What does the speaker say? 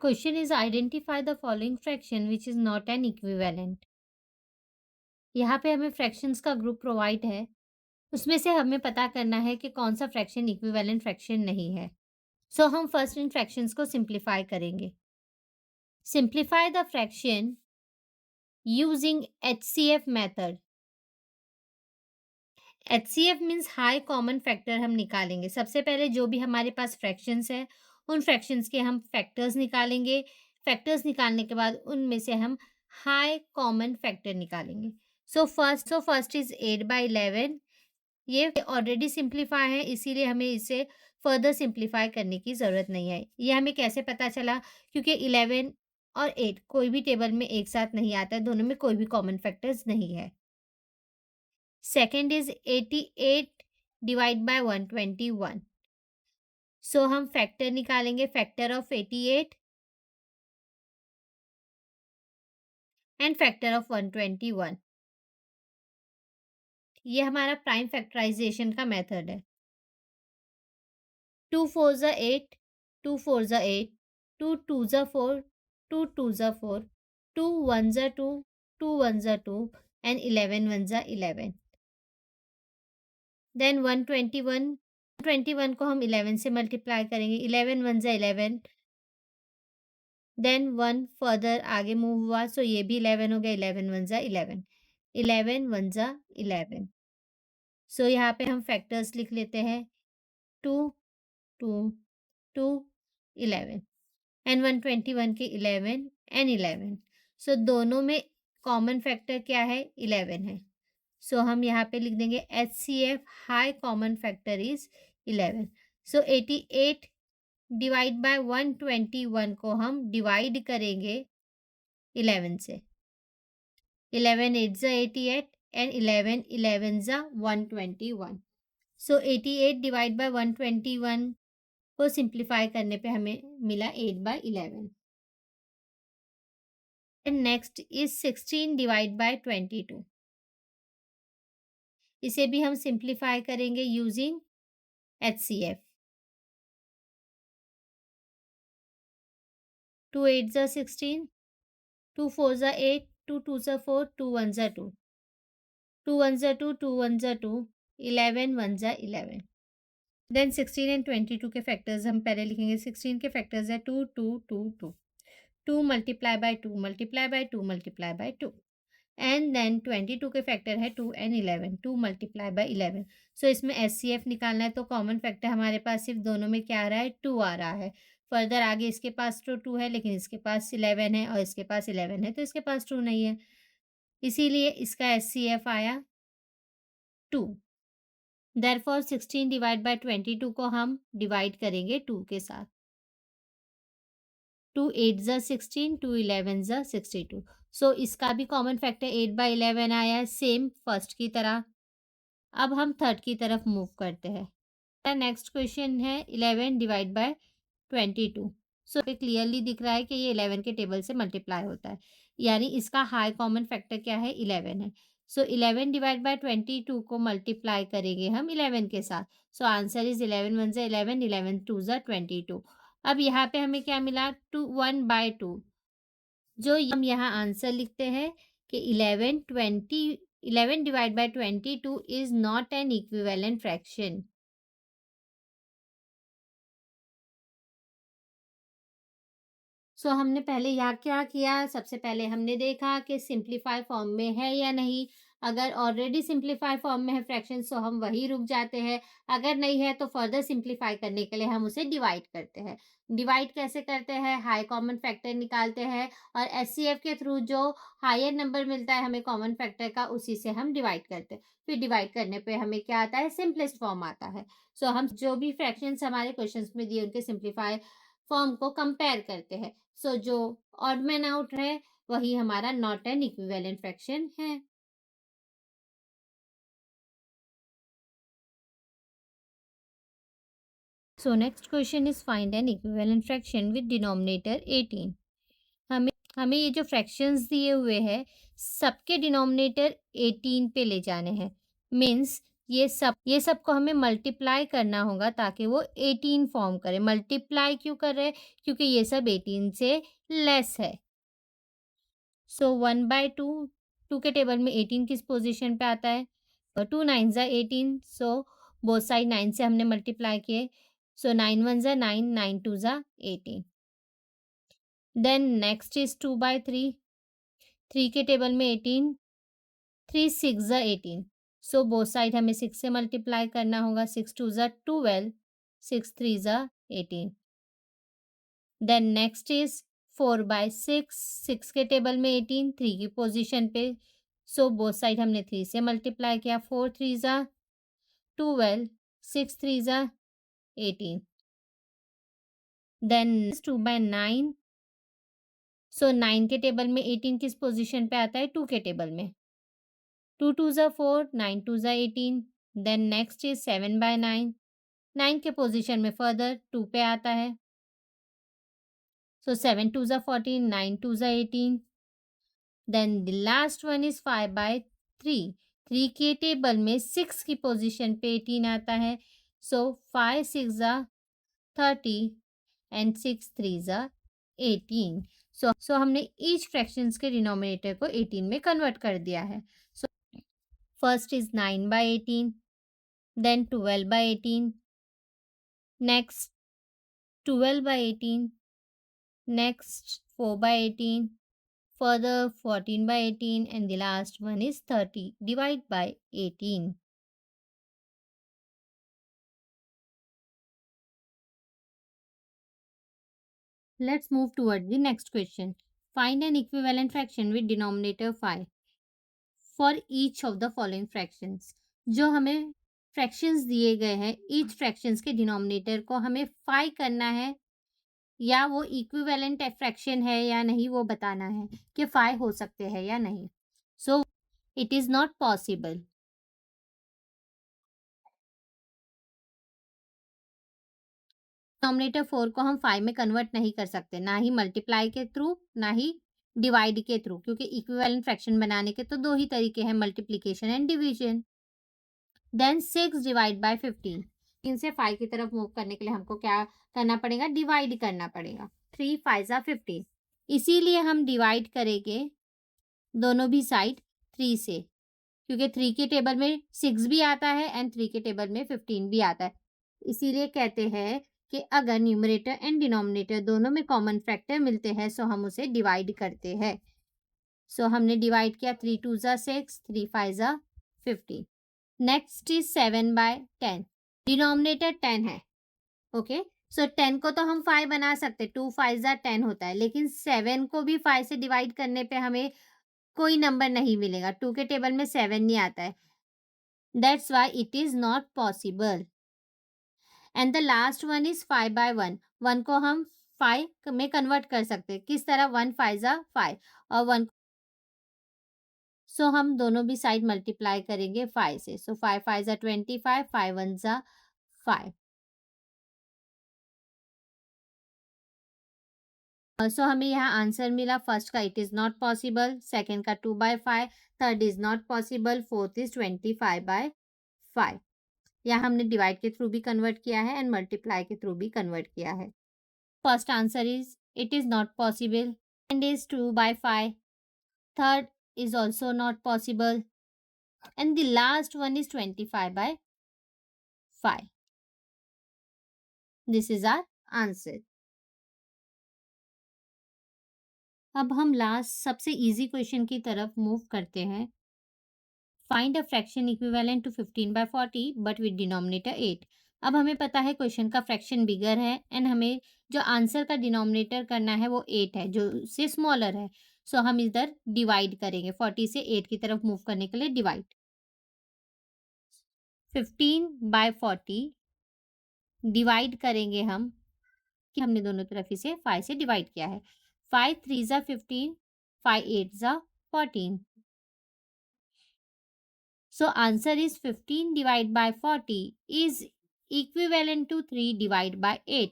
Question is identify the following fraction which is not an equivalent. यहाँ पे हमें fractions का ग्रुप प्रोवाइड है, उसमें से हमें पता करना है कि कौन सा फ्रैक्शन इक्विवेलेंट फ्रैक्शन नहीं है। सो हम फर्स्ट इन फ्रैक्शंस को सिंप्लीफाई करेंगे। Simplify the fraction using HCF method. HCF means high common factor हम निकालेंगे। सबसे पहले जो भी हमारे पास फ्रैक्शंस है, उन फ्रैक्शंस के हम फैक्टर्स निकालेंगे। फैक्टर्स निकालने के बाद उनमें से हम हाई कॉमन फैक्टर निकालेंगे। So first is 8/11। ये ऑलरेडी सिंप्लीफाई है, इसीलिए हमें इसे फर्दर सिंप्लीफाई करने की ज़रूरत नहीं है। ये हमें कैसे पता चला? क्योंकि 11 और 8 कोई भी टेबल में एक साथ नहीं आता है, दोनों में कोई भी कॉमन फैक्टर्स नहीं है। Second is 88 divide by 121। सो हम फैक्टर निकालेंगे, factor of 88 and factor of 121। ये हमारा प्राइम फैक्टराइजेशन का मेथड है। 2 4 ज़ा 8, 2 4 ज़ा 8, 2 2 ज़ा 4, 2 2 ज़ा 4, 2 1 ज़ा 2, 2 1 ज़ा 2 एंड 11 1 ज़ा 11। देन 121 को हम 11 से मल्टीप्लाई करेंगे। 11 1 ज़ा 11, देन 1 फर्दर आगे मूव हुआ, सो ये भी 11 हो गया। 11 1 ज़ा 11, 11 1 ज़ा 11। सो यहाँ पे हम फैक्टर्स लिख लेते हैं। 2 2 2 11 एंड 121 के 11 एंड 11। सो दोनों में कॉमन फैक्टर क्या है? 11 है। सो हम यहाँ पे लिख देंगे HCF high common factor is 11। So 88 divide by 121 को हम डिवाइड करेंगे 11 से। 11 8 ज़ा 88 एंड 11 11 ज़ा 121। सो 88 डिवाइड बाय 121 को सिंप्लीफाई करने पे हमें मिला 8/11। And next is 16 divide by 22। इसे भी हम सिंप्लीफाई करेंगे यूजिंग एचसीएफ। 2 8 ज़ा 16, 2 4 ज़ा 8, 2 2 ज़ा 4, 2 1 ज़ा 2, 2 1 ज़ा 2, 2 1 ज़ा 2, 11 1 ज़ा 11। देन 16 एंड 22 के फैक्टर्स हम पहले लिखेंगे। 16 के फैक्टर्स है 2 2 2 2, 2 multiply by 2 multiply by 2 multiply by 2। And then 22 के फैक्टर है 2 एंड 11, 2 मल्टीप्लाई बाय 11। सो इसमें एचसीएफ निकालना है, तो कॉमन फैक्टर हमारे पास सिर्फ दोनों में क्या आ रहा है? 2 आ रहा है। फर्दर आगे इसके पास तो 2 है, लेकिन इसके पास 11 है और इसके पास 11 है, तो इसके पास 2 नहीं है। इसीलिए इसका एचसीएफ आया 2। देयरफॉर 16 डिवाइड बाय 22 को हम डिवाइड करेंगे 2 के साथ। 2 8 ज़ा 16, 2 11 ज़ा 62। सो इसका भी कॉमन फैक्टर 8/11 आया है, सेम फर्स्ट की तरह। अब हम थर्ड की तरफ मूव करते हैं। नेक्स्ट क्वेश्चन है 11 डिवाइड बाय 22। सो पे क्लियरली दिख रहा है कि ये 11 के टेबल से मल्टीप्लाई होता है, यानी इसका हाई कॉमन फैक्टर क्या है? 11 है। सो 11 डिवाइड बाय 22 को मल्टीप्लाई करेंगे हम 11 के साथ। सो आंसर इज 11 1 ज़ा 11, 11 2 ज़ा 22। अब यहाँ पे हमें क्या मिला? 2 1/2। जो हम यहाँ आंसर लिखते हैं कि 11 divide by 22 is not an equivalent fraction. So हमने पहले यहाँ क्या किया? सबसे पहले हमने देखा कि सिंप्लीफाई फॉर्म में है या नहीं। अगर ऑलरेडी सिंप्लीफाई फॉर्म में है फ्रैक्शन, सो हम वहीं रुक जाते हैं। अगर नहीं है तो फर्दर सिंप्लीफाई करने के लिए हम उसे डिवाइड करते हैं। डिवाइड कैसे करते हैं? हाई कॉमन फैक्टर निकालते हैं और एचसीएफ के थ्रू जो हायर नंबर मिलता है हमें कॉमन फैक्टर का, उसी से हम डिवाइड करते हैं। फिर डिवाइड करने पे हमें क्या आता है? सिंपलेस्ट फॉर्म आता है। सो हम जो भी फ्रैक्शंस हमारे क्वेश्चंस में दिए उनके सिंप्लीफाई फॉर्म को कंपेयर करते हैं। सो जो ऑड मैन आउट है वही हमारा नॉट एन इक्विवेलेंट फ्रैक्शन है। So next question is find N equivalent fraction with denominator 18। हमें हमें ये जो फ्रैक्शंस दिए हुए हैं सबके डिनोमिनेटर 18 पे ले जाने हैं। मीन्स ये सब को हमें मल्टीप्लाई करना होगा ताकि वो 18 फॉर्म करे। मल्टीप्लाई क्यों कर रहे हैं? क्योंकि ये सब 18 से लेस है। सो 1/2, 2 के टेबल में 18 किस पोज़ीशन पे आता है? 2 9 ज़ा 18, सो बोथ साइड 9 से हमने मल्टीप्लाई किए। सो 9 1 ज़ा 9, 9 2 ज़ा 18। देन नेक्स्ट इज़ 2/3, 3 के टेबल में 18, 3 6 ज़ा 18, सो बोथ साइड हमें 6 से मल्टीप्लाई करना होगा। 6 2 ज़ा 12, 6 3 ज़ा 18। देन नेक्स्ट इज़ 4/6, 6 के टेबल में 18, 3 की पोज़ीशन पे, सो बोथ साइड हमने 3 से मल्टीप्लाई किया। 4 3 ज़ा 12, 6 3 ज़ा 18। देन 2/9, सो 9 के टेबल में 18 किस पोज़ीशन पे आता है? 2 के टेबल में। 2 2 ज़ा 4, 9 2 ज़ा 18। देन नेक्स्ट इज़ 7/9, 9 के पोज़ीशन में फर्दर 2 पे आता है। सो 7 2 ज़ा 14, 9 2 ज़ा 18। Then the last one is 5/3, 3 के टेबल में 6 की पोज़ीशन पे 18 आता है। सो 5 6 ज़ा 30 एंड 6 3 ज़ा 18। सो हमने ईच फ्रैक्शंस के डिनोमिनेटर को 18 में कन्वर्ट कर दिया है। So first is 9/18, then 12/18, next 12/18, next 4/18, further 14/18, and the last one is 30. Divide by 18. Let's move toward the next question. Find an equivalent fraction with denominator 5 for each of the following fractions. जो हमें fractions दिए गए हैं, each fractions के denominator को हमें 5 करना है या वो इक्विवेलेंट फ्रैक्शन है या नहीं वो बताना है कि 5 हो सकते हैं या नहीं। So it is not possible. Denominator 4 को हम 5 में कन्वर्ट नहीं कर सकते, ना ही मल्टीप्लाई के थ्रू, ना ही डिवाइड के थ्रू, क्योंकि इक्विवेलेंट फ्रैक्शन बनाने के तो 2 ही तरीके हैं, multiplication and division. Then 6 divide by 15, इनसे 5 की तरफ मूव करने के लिए हमको क्या करना पड़ेगा? डिवाइड करना पड़ेगा। 3 5 ज़ा 15, इसीलिए हम डिवाइड करेंगे दोनों भी साइड 3 से, क्योंकि 3 के टेबल में 6 भी आता है एंड 3 के टेबल में 15 भी आता है। इसीलिए कहते हैं कि अगर न्यूमरेटर एंड डिनोमिनेटर दोनों में कॉमन फैक्टर मिलते हैं सो हम उसे डिवाइड करते हैं। सो हमने डिवाइड किया। 3 2 ज़ा 6, 3 5 ज़ा 15। नेक्स्ट इज 7/10, डिनोमिनेटर 10 है। ओके, सो 10 को तो हम 5 बना सकते, 2 5 ज़ा 10 होता है, लेकिन 7 को भी 5 से डिवाइड करने पे हमें कोई नंबर नहीं मिलेगा। 2 के टेबल में 7 नहीं आता है, that's why it is not possible. And the last one is 5/1, 1 को हम 5 में कन्वर्ट कर सकते हैं। किस तरह? 1 5 ज़ा 5 और 1, सो हम दोनों भी साइड मल्टीप्लाई करेंगे 5 से। सो 5 5 ज़ा 25, 5 1 ज़ा 5। सो हमें यहाँ आंसर मिला। फर्स्ट का it is not possible, second का 2/5, third is not possible, fourth is 25/5। यहाँ हमने डिवाइड के थ्रू भी कन्वर्ट किया है एंड मल्टीप्लाई के थ्रू भी कन्वर्ट किया है। First answer is it is not possible, second is 2/5, third is also not possible, and the last one is 25/5. This is our answer. अब हम लास्ट सबसे इजी क्वेश्चन की तरफ मूव करते हैं। Find a fraction equivalent to 15/40 but with denominator 8। अब हमें पता है क्वेश्चन का फ्रैक्शन बिगर है एंड हमें जो आंसर का डिनोमिनेटर करना है वो 8 है, जो उससे स्मॉलर है। सो हम इधर डिवाइड करेंगे, 40 से 8 की तरफ मूव करने के लिए डिवाइड। 15/40 डिवाइड करेंगे हम, कि हमने दोनों तरफ इसे 5 से डिवाइड किया है। 5 3 ज़ा 15, 5 8 ज़ा 14। So answer is 15 divided by 40 is equivalent to 3 divided by 8.